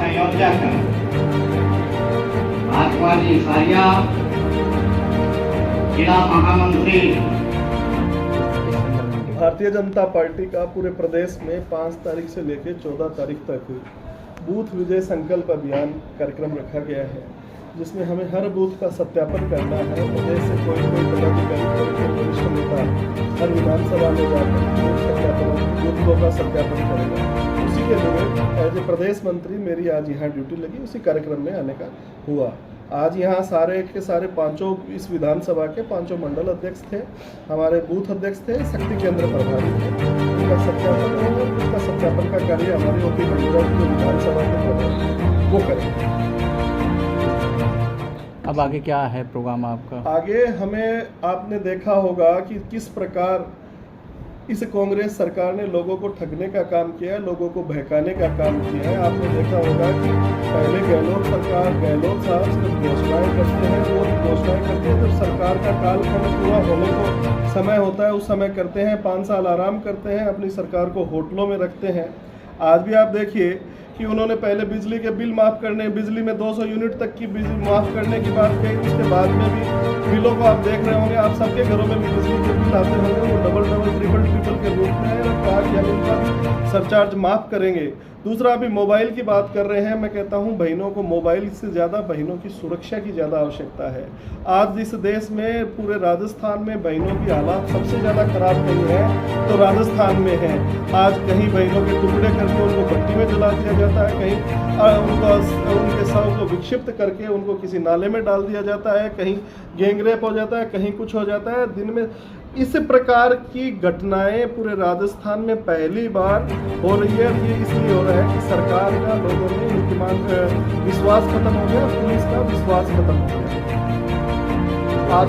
संयोजक महात्मा जी सारिया, जिला महामंत्री। भारतीय जनता पार्टी का पूरे प्रदेश में 5 तारीख से लेकर 14 तारीख तक बूथ विजय संकल्प अभियान कार्यक्रम रखा गया है, जिसमें हमें हर बूथ का सत्यापन करना है। प्रदेश से कोई पदाधिकारी, कोई वरिष्ठ नेता हर विधानसभा में जाकर बूथों का सत्यापन करेगा। उसी के लिए एज ए प्रदेश मंत्री मेरी आज यहाँ ड्यूटी लगी, उसी कार्यक्रम में आने का हुआ। आज यहाँ सारे के सारे पांचों इस विधानसभा के 5 मंडल अध्यक्ष थे, हमारे बूथ अध्यक्ष थे, शक्ति केंद्र प्रभारी थे। उनका सत्यापन है, उसका सत्यापन का कार्य हमारे ओपी मंडल जो विधानसभा के प्रभारी वो करेंगे। अब आगे क्या है प्रोग्राम आपका? आगे हमें आपने देखा होगा कि किस प्रकार इस कांग्रेस सरकार ने लोगों को ठगने का काम किया है, लोगों को बहकाने का काम किया है। आपने देखा होगा कि पहले गहलोत साहब सिर्फ घोषणाएं करते हैं, वो घोषणाएं करते हैं जब सरकार का कालखंड पूरा होने को समय होता है उस समय करते हैं। 5 साल आराम करते हैं, अपनी सरकार को होटलों में रखते हैं। आज भी आप देखिए कि उन्होंने पहले बिजली के बिल माफ़ करने, बिजली में 200 यूनिट तक की बिजली माफ़ करने की बात कही। उसके बाद में भी बिलों को आप देख रहे होंगे, आप सबके घरों में भी बिजली के बिल आते होंगे, वो डबल ट्रिपल के रूप में है। और कहा कि हम इनका भी सरचार्ज माफ़ करेंगे। दूसरा, अभी मोबाइल की बात कर रहे हैं। मैं कहता हूं बहनों को मोबाइल से ज़्यादा बहनों की सुरक्षा की ज़्यादा आवश्यकता है। आज इस देश में पूरे राजस्थान में बहनों की हालात सबसे ज़्यादा खराब कहीं है तो राजस्थान में है। आज कहीं बहनों के टुकड़े करके उनको भट्टी में जला दिया जाता है, कहीं उनके शव को विक्षिप्त करके उनको किसी नाले में डाल दिया जाता है, कहीं गैंगरेप हो जाता है, कहीं कुछ हो जाता है। दिन में इस प्रकार की घटनाएं पूरे राजस्थान में पहली बार हो रही है। ये इसलिए हो रहा है कि सरकार का लोगों में उनकी विश्वास खत्म हो गया, पुलिस का विश्वास खत्म हो गया। आज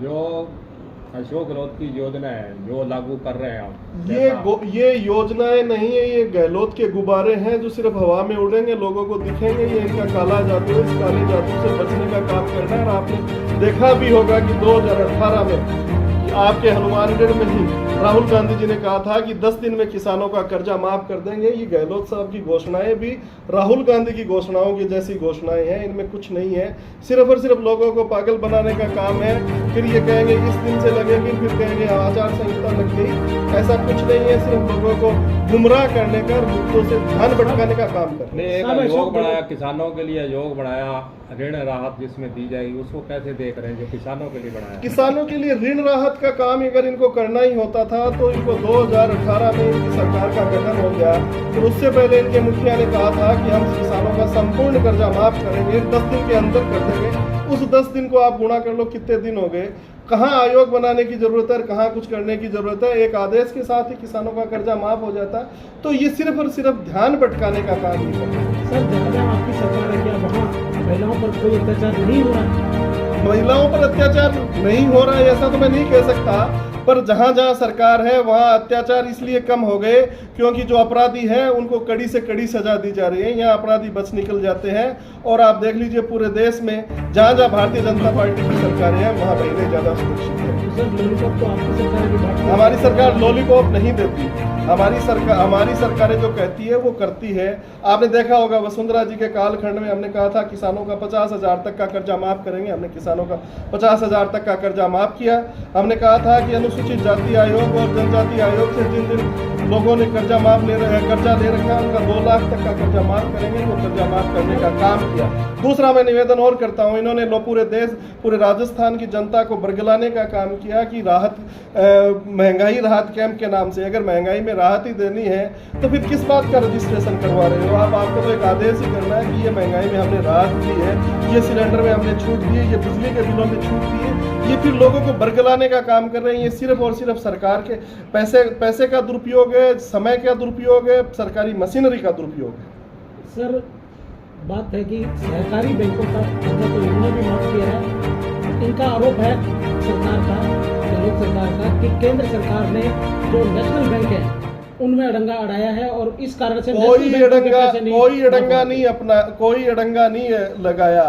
जो अशोक गहलोत की योजना है जो लागू कर रहे हैं आप, ये योजनाएं नहीं है, ये गहलोत के गुब्बारे हैं जो सिर्फ हवा में उड़ेंगे, लोगों को दिखेंगे। ये इनका काला जादू है, इस काले जादू से बचने का काम करना है। और आपने देखा भी होगा कि 2018 में आपके हनुमानगढ़ में ही राहुल गांधी जी ने कहा था कि 10 दिन में किसानों का कर्जा माफ कर देंगे। ये गहलोत साहब की घोषणाएं भी राहुल गांधी की घोषणाओं की जैसी घोषणाएं हैं, इनमें कुछ नहीं है। सिर्फ और सिर्फ लोगों को पागल बनाने का काम है। फिर ये कहेंगे इस दिन से लगेगी, फिर कहेंगे आचार संहिता लग गई। ऐसा कुछ नहीं है, सिर्फ लोगों को गुमराह करने का, मुद्दों से ध्यान भटकाने का काम करना। एक आयोग बनाया किसानों के लिए, आयोग बनाया ऋण राहत जिसमें दी जाएगी, उसको कैसे देख रहे हैं जो किसानों के लिए बनाया? किसानों के लिए ऋण राहत का काम अगर इनको करना ही होता था तो इनको 2018 में इनकी सरकार का गठन हो गया। तो उससे पहले इनके मुखिया ने कहा था कि हम किसानों का संपूर्ण कर्जा माफ करेंगे, 10 दिन के अंदर कर देंगे। उस 10 दिन को आप गुणा कर लो कितने दिन हो गए। कहाँ आयोग बनाने की जरूरत है, कहाँ कुछ करने की जरूरत है। एक आदेश के साथ ही किसानों का कर्जा माफ हो जाता। तो ये सिर्फ और सिर्फ ध्यान भटकाने का काम ही करता है। सर, जहाँ आपकी सरकार है, क्या वहाँ महिलाओं पर कोई अत्याचार नहीं हो रहा? महिलाओं पर अत्याचार नहीं हो रहा है ऐसा तो मैं नहीं कह सकता, पर जहाँ जहाँ सरकार है वहाँ अत्याचार इसलिए कम हो गए क्योंकि जो अपराधी हैं उनको कड़ी से कड़ी सजा दी जा रही है। यहाँ अपराधी बच निकल जाते हैं। और आप देख लीजिए पूरे देश में जहाँ जहाँ भारतीय जनता पार्टी की सरकार है वहाँ महिलाएं ज़्यादा सुरक्षित है। लॉलीपॉप तो आपकी सरकार की बात, हमारी सरकार लॉलीपॉप नहीं देती। हमारी सरकारें जो कहती है वो करती है। आपने देखा होगा वसुंधरा जी के कालखंड में हमने कहा था किसानों का 50,000 तक का कर्जा माफ करेंगे। हमने किसानों का 50,000 तक का कर्जा माफ किया। हमने कहा था कि अनुसूचित जाति आयोग और जनजाति आयोग से जिन जिन लोगों ने कर्जा ले रखा है उनका 2 लाख तक का कर्जा माफ करेंगे। वो कर्जा माफ करने का काम किया। दूसरा मैं निवेदन और करता हूँ, इन्होंने पूरे राजस्थान की जनता को बरगलाने का काम किया कि महंगाई राहत कैंप के नाम से। अगर महंगाई में राहत ही देनी है तो फिर किस बात का रजिस्ट्रेशन करवा रहे हो आप? आपको तो एक आदेश ही करना है कि ये महंगाई में हमने राहत दी है, ये सिलेंडर में हमने छूट दी है, ये बिजली के बिलों में छूट दी है। ये फिर लोगों को बरगलाने का काम कर रहे हैं। ये सिर्फ और सिर्फ सरकार के पैसे का दुरुपयोग है, समय का दुरुपयोग है, सरकारी मशीनरी का दुरुपयोग है। सर, बात है कि सहकारी बैंकों का कर्जा तो इन्होंने भी माफ किया है। इनका आरोप है सरकार का, गहलोत सरकार का, कि केंद्र सरकार ने जो नेशनल बैंक है उनमें अड़ंगा अड़ाया है और इस कारण से कोई अड़ंगा नहीं लगाया।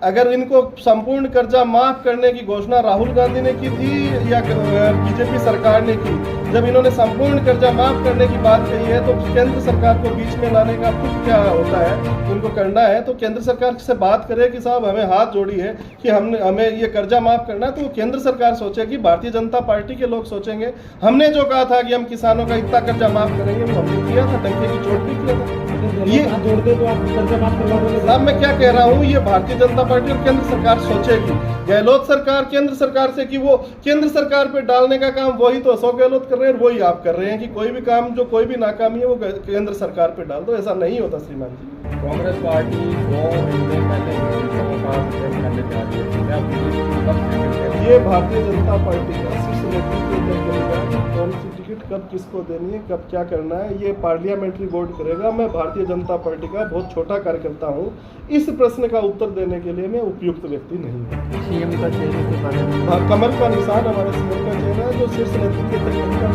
अगर इनको संपूर्ण कर्जा माफ करने की घोषणा राहुल गांधी ने की थी या बीजेपी सरकार ने की, जब इन्होंने संपूर्ण कर्जा माफ करने की बात कही है तो केंद्र सरकार को बीच में लाने का कुछ क्या होता है, उनको करना है तो केंद्र सरकार से बात करे कि साहब हमें हाथ जोड़ी है कि हमें ये कर्जा माफ करना है, तो वो केंद्र सरकार सोचेगी, भारतीय जनता पार्टी के लोग सोचेंगे। हमने जो कहा था कि हम किसानों का इतना कर्जा माफ करेंगे वो हमने किया था, डंके की चोट भी किया था। ये हाथ जोड़ते तो आप कर्जा माफ करवा दोगे साहब मैं क्या कह रहा हूँ, ये भारतीय जनता पार्टी और केंद्र सरकार सोचेगी। गहलोत सरकार केंद्र सरकार से कि वो केंद्र सरकार पे डालने का काम वही तो अशोक गहलोत कर रहे हैं, वही आप कर रहे हैं कि कोई भी काम जो कोई भी नाकामी है वो केंद्र सरकार पे डाल दो। ऐसा नहीं होता श्रीमान जी। कांग्रेस पार्टी 2 महीने पहले विधानसभा का विजय करने जा रही है, क्या कब से ये भारतीय जनता पार्टी का शीर्ष नेतृत्व तय करेगा कि कौन सी टिकट कब किसको देनी है, कब क्या करना है, ये पार्लियामेंट्री बोर्ड करेगा। मैं भारतीय जनता पार्टी का बहुत छोटा कार्यकर्ता हूँ, इस प्रश्न का उत्तर देने के लिए मैं उपयुक्त व्यक्ति नहीं हूँ। सीएम का चेहरे के बारे में कमल का निशान हमारे सीएम का चेहरा है, जो शीर्ष नेतृत्व तय करेगा।